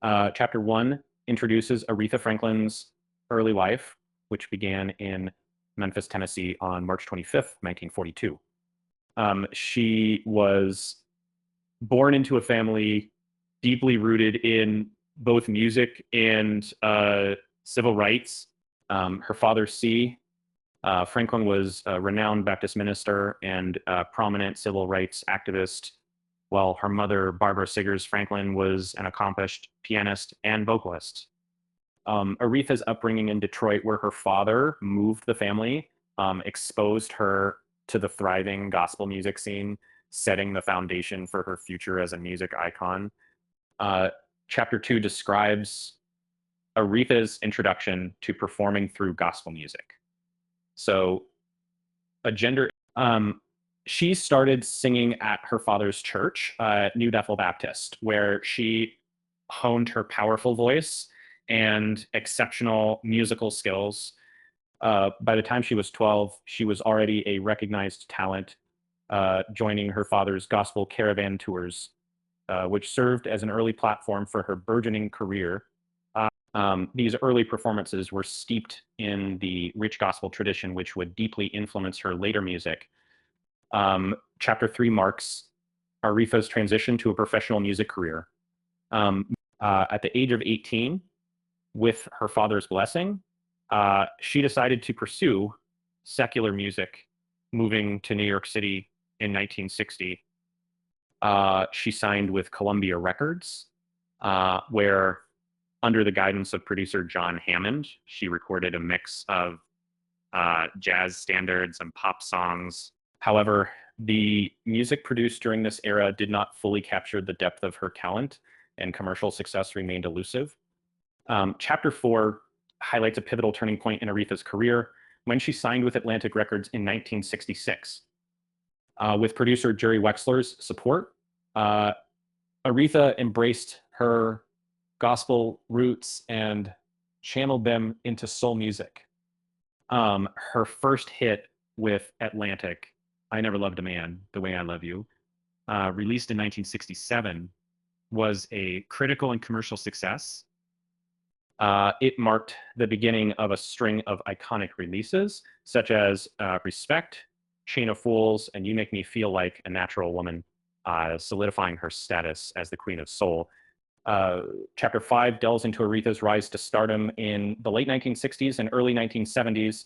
Chapter 1 introduces Aretha Franklin's early life, which began in Memphis, Tennessee on March 25th, 1942. She was born into a family deeply rooted in both music and civil rights. Her father, C. Franklin, was a renowned Baptist minister and a prominent civil rights activist, while her mother, Barbara Siggers Franklin, was an accomplished pianist and vocalist. Aretha's upbringing in Detroit, where her father moved the family, exposed her to the thriving gospel music scene, setting the foundation for her future as a music icon. Chapter 2 describes Aretha's introduction to performing through gospel music. So, she started singing at her father's church, New Bethel Baptist, where she honed her powerful voice and exceptional musical skills. By the time she was 12, she was already a recognized talent, joining her father's gospel caravan tours, which served as an early platform for her burgeoning career. These early performances were steeped in the rich gospel tradition, which would deeply influence her later music. Chapter 3 marks Aretha's transition to a professional music career. At the age of 18, with her father's blessing, she decided to pursue secular music, moving to New York City in 1960. She signed with Columbia Records, where, under the guidance of producer John Hammond, she recorded a mix of jazz standards and pop songs. However, the music produced during this era did not fully capture the depth of her talent, and commercial success remained elusive. Chapter 4 highlights a pivotal turning point in Aretha's career when she signed with Atlantic Records in 1966. With producer Jerry Wexler's support, Aretha embraced her gospel roots and channeled them into soul music. Her first hit with Atlantic, I Never Loved a Man the Way I Love You, released in 1967, was a critical and commercial success. It marked the beginning of a string of iconic releases, such as Respect, Chain of Fools, and You Make Me Feel Like a Natural Woman, solidifying her status as the Queen of Soul. Chapter 5 delves into Aretha's rise to stardom in the late 1960s and early 1970s.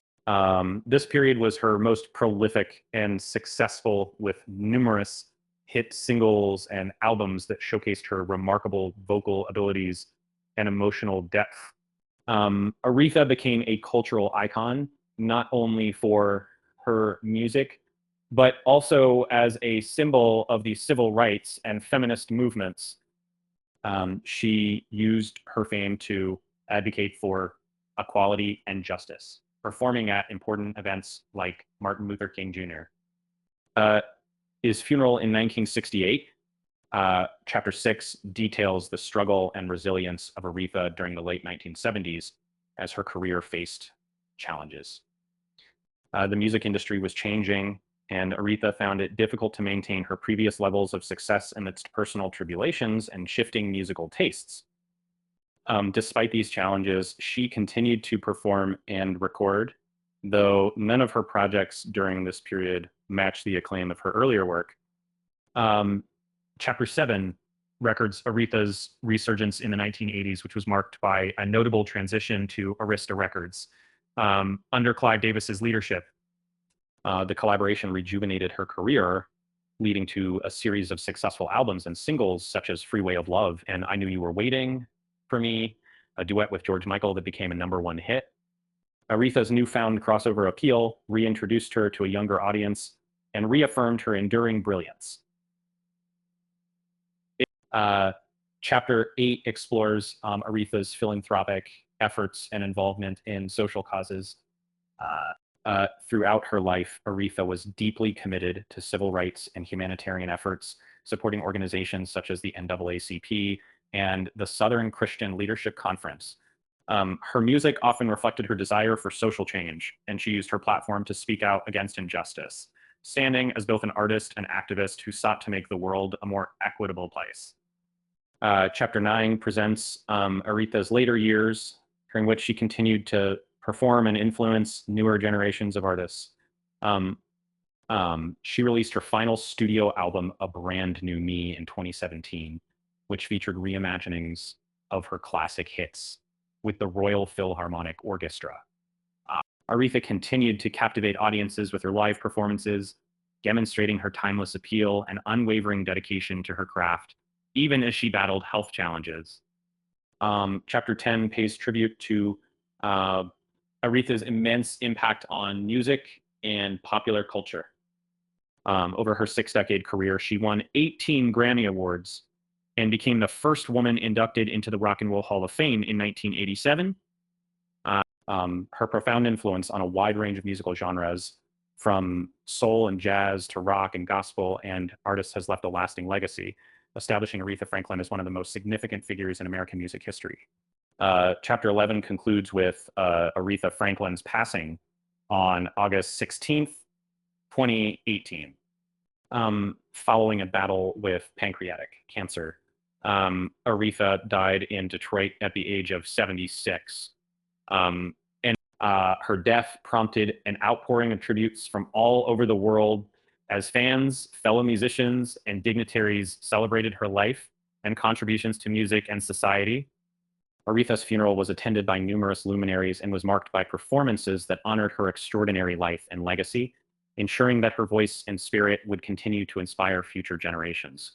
This period was her most prolific and successful, with numerous hit singles and albums that showcased her remarkable vocal abilities and emotional depth. Aretha became a cultural icon, not only for her music, but also as a symbol of the civil rights and feminist movements. She used her fame to advocate for equality and justice, performing at important events like Martin Luther King Jr. His funeral in 1968, Chapter 6 details the struggle and resilience of Aretha during the late 1970s as her career faced challenges. The music industry was changing, and Aretha found it difficult to maintain her previous levels of success amidst personal tribulations and shifting musical tastes. Despite these challenges, she continued to perform and record, though none of her projects during this period matched the acclaim of her earlier work. Chapter 7 records Aretha's resurgence in the 1980s, which was marked by a notable transition to Arista Records. Under Clive Davis's leadership, the collaboration rejuvenated her career, leading to a series of successful albums and singles such as Freeway of Love and I Knew You Were Waiting for Me, a duet with George Michael that became a #1 hit. Aretha's newfound crossover appeal reintroduced her to a younger audience and reaffirmed her enduring brilliance. Chapter 8 explores Aretha's philanthropic efforts and involvement in social causes. Throughout her life, Aretha was deeply committed to civil rights and humanitarian efforts, supporting organizations such as the NAACP and the Southern Christian Leadership Conference. Her music often reflected her desire for social change, and she used her platform to speak out against injustice, standing as both an artist and activist who sought to make the world a more equitable place. Chapter 9 presents Aretha's later years, during which she continued to perform and influence newer generations of artists. Um, she released her final studio album, A Brand New Me, in 2017, which featured reimaginings of her classic hits with the Royal Philharmonic Orchestra. Aretha continued to captivate audiences with her live performances, demonstrating her timeless appeal and unwavering dedication to her craft, even as she battled health challenges. Chapter 10 pays tribute to uh, Aretha's immense impact on music and popular culture. Over her 6-decade career, she won 18 Grammy Awards and became the first woman inducted into the Rock and Roll Hall of Fame in 1987. Her profound influence on a wide range of musical genres, from soul and jazz to rock and gospel, and artists, has left a lasting legacy, establishing Aretha Franklin as one of the most significant figures in American music history. Chapter 11 concludes with Aretha Franklin's passing on August 16th, 2018, following a battle with pancreatic cancer. Aretha died in Detroit at the age of 76. Her death prompted an outpouring of tributes from all over the world as fans, fellow musicians, and dignitaries celebrated her life and contributions to music and society. Aretha's funeral was attended by numerous luminaries and was marked by performances that honored her extraordinary life and legacy, ensuring that her voice and spirit would continue to inspire future generations.